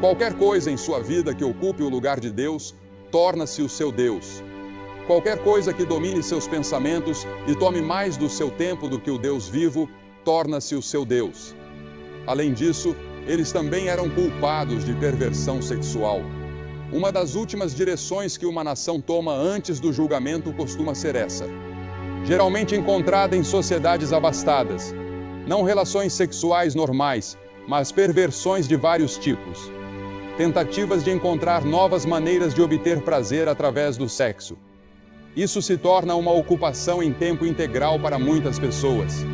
Qualquer coisa em sua vida que ocupe o lugar de Deus, torna-se o seu Deus. Qualquer coisa que domine seus pensamentos e tome mais do seu tempo do que o Deus vivo, torna-se o seu Deus. Além disso, eles também eram culpados de perversão sexual. Uma das últimas direções que uma nação toma antes do julgamento costuma ser essa. Geralmente encontrada em sociedades abastadas. Não relações sexuais normais, mas perversões de vários tipos. Tentativas de encontrar novas maneiras de obter prazer através do sexo. Isso se torna uma ocupação em tempo integral para muitas pessoas.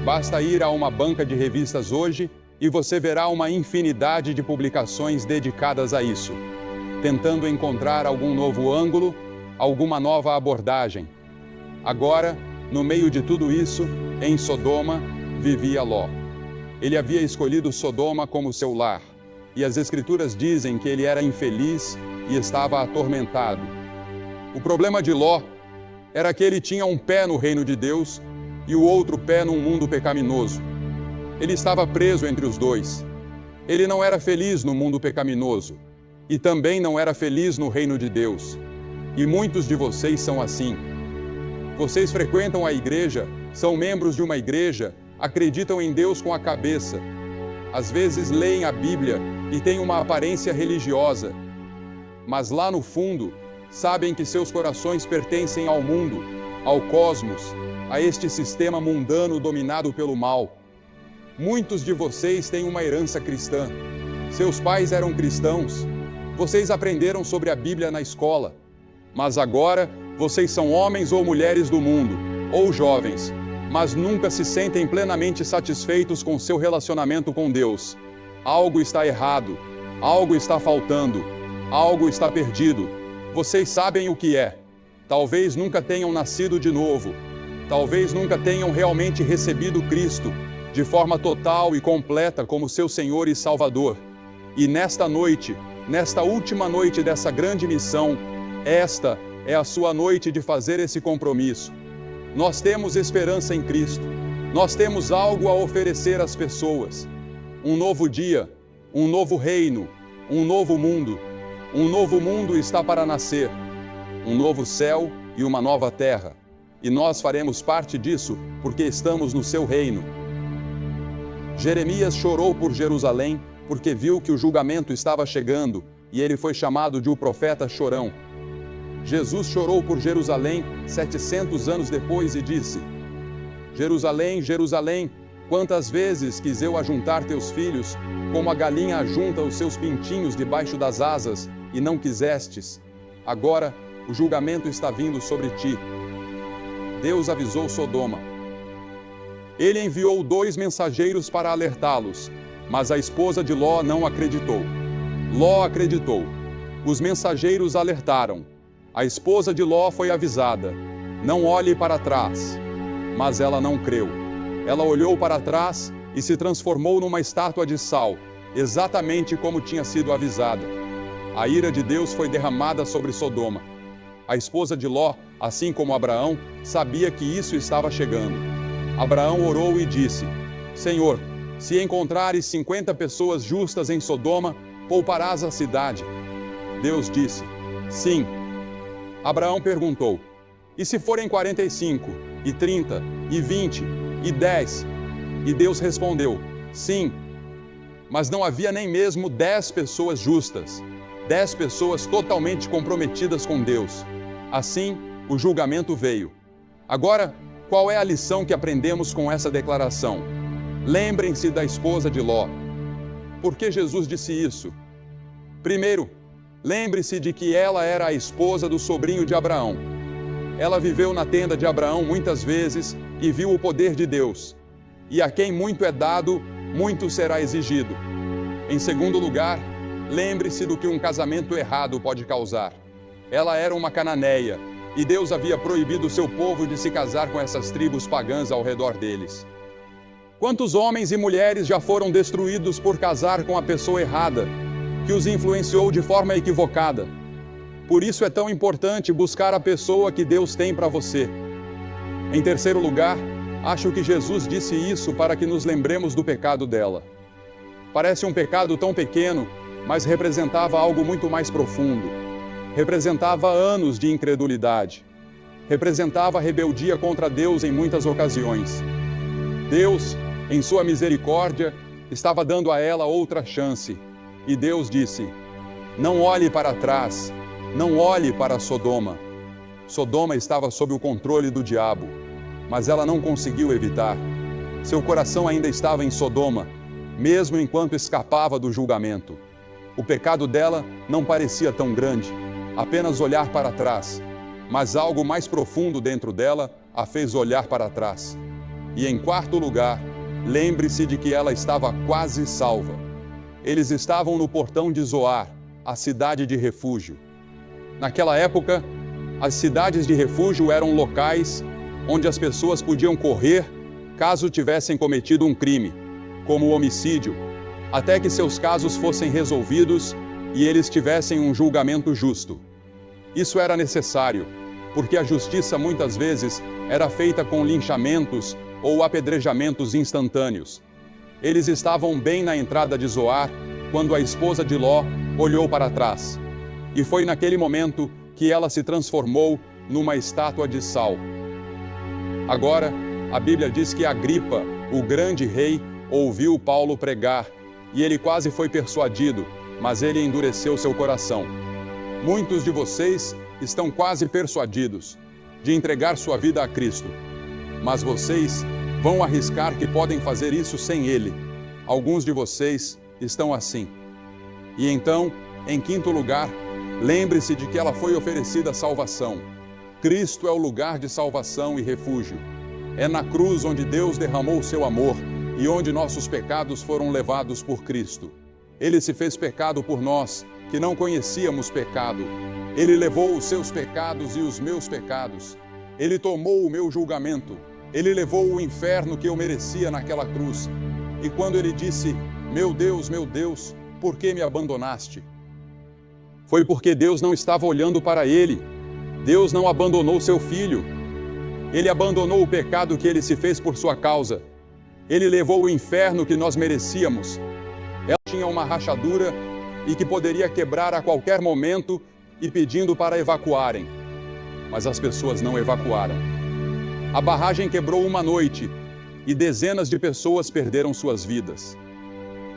Basta ir a uma banca de revistas hoje e você verá uma infinidade de publicações dedicadas a isso, tentando encontrar algum novo ângulo, alguma nova abordagem. Agora, no meio de tudo isso, em Sodoma, vivia Ló. Ele havia escolhido Sodoma como seu lar, e as Escrituras dizem que ele era infeliz e estava atormentado. O problema de Ló era que ele tinha um pé no reino de Deus e o outro pé num mundo pecaminoso. Ele estava preso entre os dois. Ele não era feliz no mundo pecaminoso e também não era feliz no reino de Deus. E muitos de vocês são assim. Vocês frequentam a igreja, são membros de uma igreja, acreditam em Deus com a cabeça. Às vezes leem a Bíblia e têm uma aparência religiosa. Mas lá no fundo, sabem que seus corações pertencem ao mundo, ao cosmos, a este sistema mundano dominado pelo mal. Muitos de vocês têm uma herança cristã. Seus pais eram cristãos. Vocês aprenderam sobre a Bíblia na escola. Mas agora, vocês são homens ou mulheres do mundo, ou jovens, mas nunca se sentem plenamente satisfeitos com seu relacionamento com Deus. Algo está errado, algo está faltando, algo está perdido. Vocês sabem o que é. Talvez nunca tenham nascido de novo. Talvez nunca tenham realmente recebido Cristo de forma total e completa como seu Senhor e Salvador. E nesta noite, nesta última noite dessa grande missão, esta é a sua noite de fazer esse compromisso. Nós temos esperança em Cristo. Nós temos algo a oferecer às pessoas. Um novo dia, um novo reino, um novo mundo. Um novo mundo está para nascer. Um novo céu e uma nova terra. E nós faremos parte disso porque estamos no seu reino. Jeremias chorou por Jerusalém porque viu que o julgamento estava chegando e ele foi chamado de o profeta chorão. Jesus chorou por Jerusalém 700 anos depois e disse: Jerusalém, Jerusalém, quantas vezes quis eu ajuntar teus filhos, como a galinha ajunta os seus pintinhos debaixo das asas, e não quisestes. Agora o julgamento está vindo sobre ti. Deus avisou Sodoma. Ele enviou 2 mensageiros para alertá-los, mas a esposa de Ló não acreditou. Ló acreditou. Os mensageiros alertaram. A esposa de Ló foi avisada. Não olhe para trás. Mas ela não creu. Ela olhou para trás e se transformou numa estátua de sal, exatamente como tinha sido avisada. A ira de Deus foi derramada sobre Sodoma. A esposa de Ló, assim como Abraão, sabia que isso estava chegando. Abraão orou e disse: Senhor, se encontrares 50 pessoas justas em Sodoma, pouparás a cidade. Deus disse: sim. Abraão perguntou: e se forem 45, e 30, e 20, e 10? E Deus respondeu: sim. Mas não havia nem mesmo 10 pessoas justas, 10 pessoas totalmente comprometidas com Deus. Assim, o julgamento veio. Agora, qual é a lição que aprendemos com essa declaração? Lembrem-se da esposa de Ló. Por que Jesus disse isso? Primeiro, lembre-se de que ela era a esposa do sobrinho de Abraão. Ela viveu na tenda de Abraão muitas vezes e viu o poder de Deus. E a quem muito é dado, muito será exigido. Em segundo lugar, lembre-se do que um casamento errado pode causar. Ela era uma cananeia, e Deus havia proibido o seu povo de se casar com essas tribos pagãs ao redor deles. Quantos homens e mulheres já foram destruídos por casar com a pessoa errada, que os influenciou de forma equivocada? Por isso é tão importante buscar a pessoa que Deus tem para você. Em terceiro lugar, acho que Jesus disse isso para que nos lembremos do pecado dela. Parece um pecado tão pequeno, mas representava algo muito mais profundo. Representava anos de incredulidade. Representava rebeldia contra Deus em muitas ocasiões. Deus, em sua misericórdia, estava dando a ela outra chance. E Deus disse: não olhe para trás, não olhe para Sodoma. Sodoma estava sob o controle do diabo, mas ela não conseguiu evitar. Seu coração ainda estava em Sodoma, mesmo enquanto escapava do julgamento. O pecado dela não parecia tão grande, apenas olhar para trás, mas algo mais profundo dentro dela a fez olhar para trás. E em quarto lugar, lembre-se de que ela estava quase salva. Eles estavam no portão de Zoar, a cidade de refúgio. Naquela época, as cidades de refúgio eram locais onde as pessoas podiam correr caso tivessem cometido um crime, como o homicídio, até que seus casos fossem resolvidos e eles tivessem um julgamento justo. Isso era necessário, porque a justiça muitas vezes era feita com linchamentos ou apedrejamentos instantâneos. Eles estavam bem na entrada de Zoar quando a esposa de Ló olhou para trás. E foi naquele momento que ela se transformou numa estátua de sal. Agora, a Bíblia diz que Agripa, o grande rei, ouviu Paulo pregar e ele quase foi persuadido, mas ele endureceu seu coração. Muitos de vocês estão quase persuadidos de entregar sua vida a Cristo, mas vocês vão arriscar que podem fazer isso sem Ele. Alguns de vocês estão assim. E então, em quinto lugar, lembre-se de que ela foi oferecida salvação. Cristo é o lugar de salvação e refúgio. É na cruz onde Deus derramou o seu amor e onde nossos pecados foram levados por Cristo. Ele se fez pecado por nós, que não conhecíamos pecado. Ele levou os seus pecados e os meus pecados. Ele tomou o meu julgamento. Ele levou o inferno que eu merecia naquela cruz. E quando ele disse: meu Deus, por que me abandonaste? Foi porque Deus não estava olhando para ele. Deus não abandonou seu filho. Ele abandonou o pecado que ele se fez por sua causa. Ele levou o inferno que nós merecíamos. Ela tinha uma rachadura e que poderia quebrar a qualquer momento e pedindo para evacuarem. Mas as pessoas não evacuaram. A barragem quebrou uma noite e dezenas de pessoas perderam suas vidas.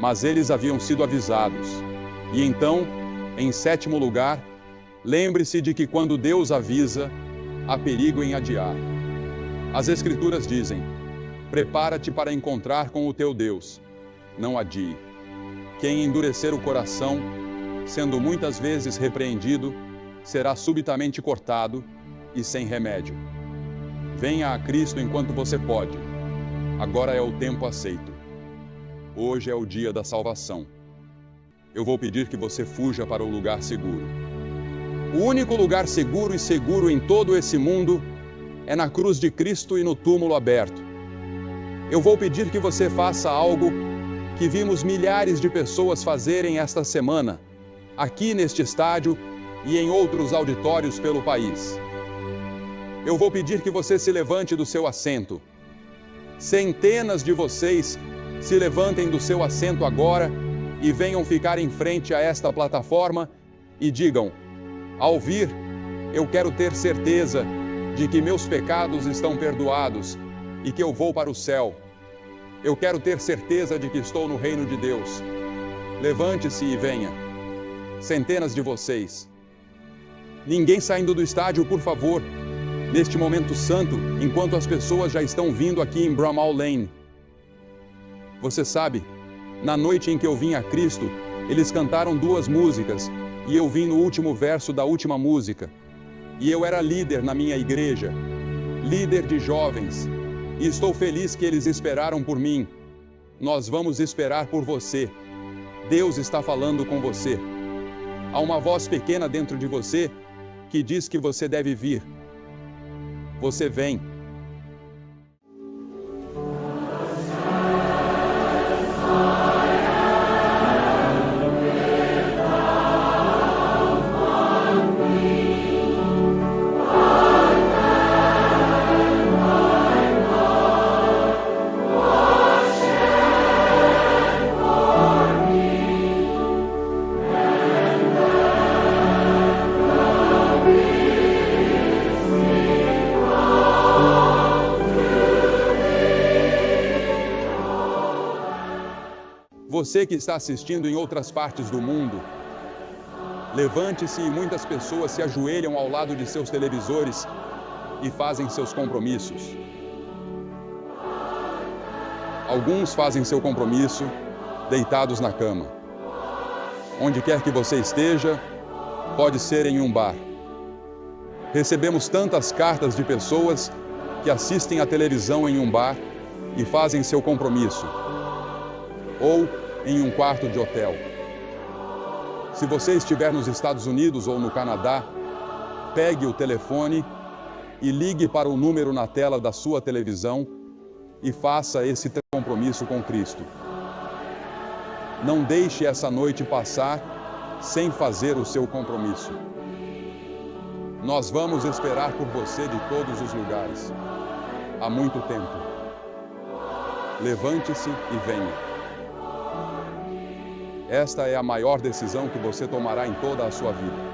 Mas eles haviam sido avisados. E então, em sétimo lugar, lembre-se de que quando Deus avisa, há perigo em adiar. As Escrituras dizem: prepara-te para encontrar com o teu Deus, não adie. Quem endurecer o coração, sendo muitas vezes repreendido, será subitamente cortado e sem remédio. Venha a Cristo enquanto você pode. Agora é o tempo aceito. Hoje é o dia da salvação. Eu vou pedir que você fuja para o lugar seguro. O único lugar seguro e seguro em todo esse mundo é na cruz de Cristo e no túmulo aberto. Eu vou pedir que você faça algo que vimos milhares de pessoas fazerem esta semana, aqui neste estádio e em outros auditórios pelo país. Eu vou pedir que você se levante do seu assento. Centenas de vocês se levantem do seu assento agora e venham ficar em frente a esta plataforma e digam: ao vir, eu quero ter certeza de que meus pecados estão perdoados e que eu vou para o céu. Eu quero ter certeza de que estou no reino de Deus. Levante-se e venha. Centenas de vocês. Ninguém saindo do estádio, por favor. Neste momento santo, enquanto as pessoas já estão vindo aqui em Bramall Lane. Você sabe, na noite em que eu vim a Cristo, eles cantaram 2 músicas e eu vim no último verso da última música. E eu era líder na minha igreja, líder de jovens, e estou feliz que eles esperaram por mim. Nós vamos esperar por você. Deus está falando com você. Há uma voz pequena dentro de você que diz que você deve vir. Você vem. você que está assistindo em outras partes do mundo, levante-se e muitas pessoas se ajoelham ao lado de seus televisores e fazem seus compromissos. Alguns fazem seu compromisso deitados na cama. Onde quer que você esteja, pode ser em um bar. Recebemos tantas cartas de pessoas que assistem à televisão em um bar e fazem seu compromisso, ou em um quarto de hotel. Se você estiver nos Estados Unidos ou no Canadá, pegue o telefone e ligue para o número na tela da sua televisão e faça esse compromisso com Cristo. Não deixe essa noite passar sem fazer o seu compromisso. Nós vamos esperar por você de todos os lugares, há muito tempo. Levante-se e venha. Esta é a maior decisão que você tomará em toda a sua vida.